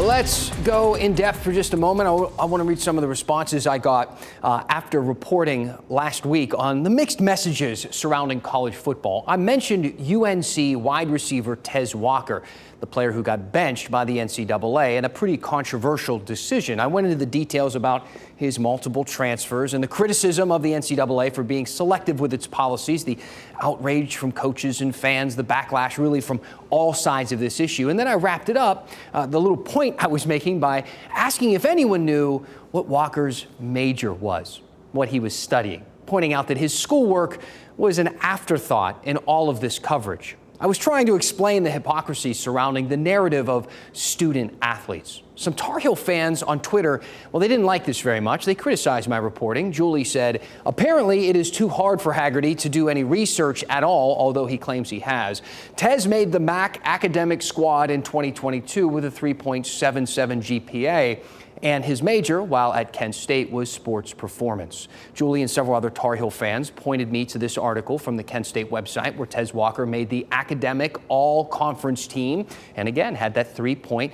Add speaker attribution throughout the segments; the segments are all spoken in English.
Speaker 1: Let's go in depth for just a moment. I want to read some of the responses I got after reporting last week on the mixed messages surrounding college football. I mentioned UNC wide receiver Tez Walker, the player who got benched by the NCAA in a pretty controversial decision. I went into the details about his multiple transfers and the criticism of the NCAA for being selective with its policies, the outrage from coaches and fans, the backlash really from all sides of this issue. And then I wrapped it up, the little point I was making, by asking if anyone knew what Walker's major was, what he was studying, pointing out that his schoolwork was an afterthought in all of this coverage. I was trying to explain the hypocrisy surrounding the narrative of student athletes. Some Tar Heel fans on Twitter, well, they didn't like this very much. They criticized my reporting. Julie said, apparently it is too hard for Haggerty to do any research at all, although he claims he has. Tez made the MAC academic squad in 2022 with a 3.77 GPA. And his major, while at Kent State, was sports performance. Julie and several other Tar Heel fans pointed me to this article from the Kent State website where Tez Walker made the academic all-conference team and again had that 3.77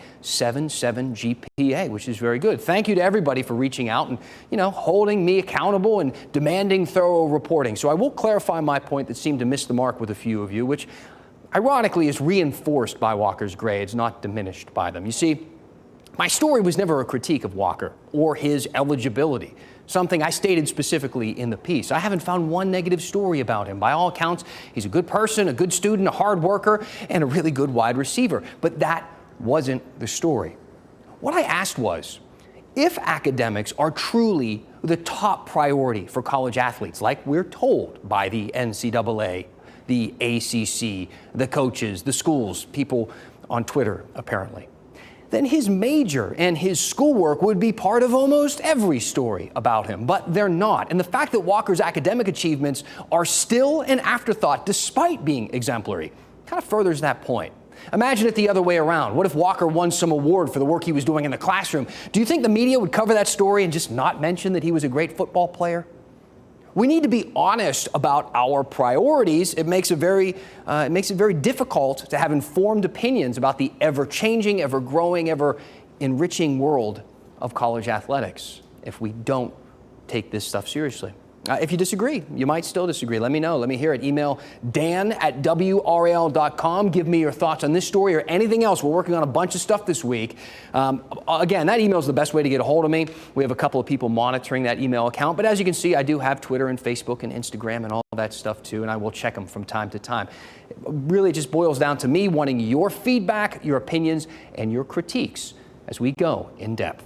Speaker 1: GPA, which is very good. Thank you to everybody for reaching out and, holding me accountable and demanding thorough reporting. So I will clarify my point that seemed to miss the mark with a few of you, which ironically is reinforced by Walker's grades, not diminished by them. You see, my story was never a critique of Walker or his eligibility, something I stated specifically in the piece. I haven't found one negative story about him. By all accounts, he's a good person, a good student, a hard worker, and a really good wide receiver. But that wasn't the story. What I asked was, if academics are truly the top priority for college athletes, like we're told by the NCAA, the ACC, the coaches, the schools, people on Twitter, apparently, then his major and his schoolwork would be part of almost every story about him. But they're not. And the fact that Walker's academic achievements are still an afterthought despite being exemplary kind of furthers that point. Imagine it the other way around. What if Walker won some award for the work he was doing in the classroom? Do you think the media would cover that story and just not mention that he was a great football player? We need to be honest about our priorities. It makes it very difficult to have informed opinions about the ever-changing, ever-growing, ever-enriching world of college athletics if we don't take this stuff seriously. If you disagree, you might still disagree. Let me know. Let me hear it. Email dan@WRAL.com. Give me your thoughts on this story or anything else. We're working on a bunch of stuff this week. Again, that email is the best way to get a hold of me. We have a couple of people monitoring that email account. But as you can see, I do have Twitter and Facebook and Instagram and all that stuff too, and I will check them from time to time. It really just boils down to me wanting your feedback, your opinions, and your critiques as we go in depth.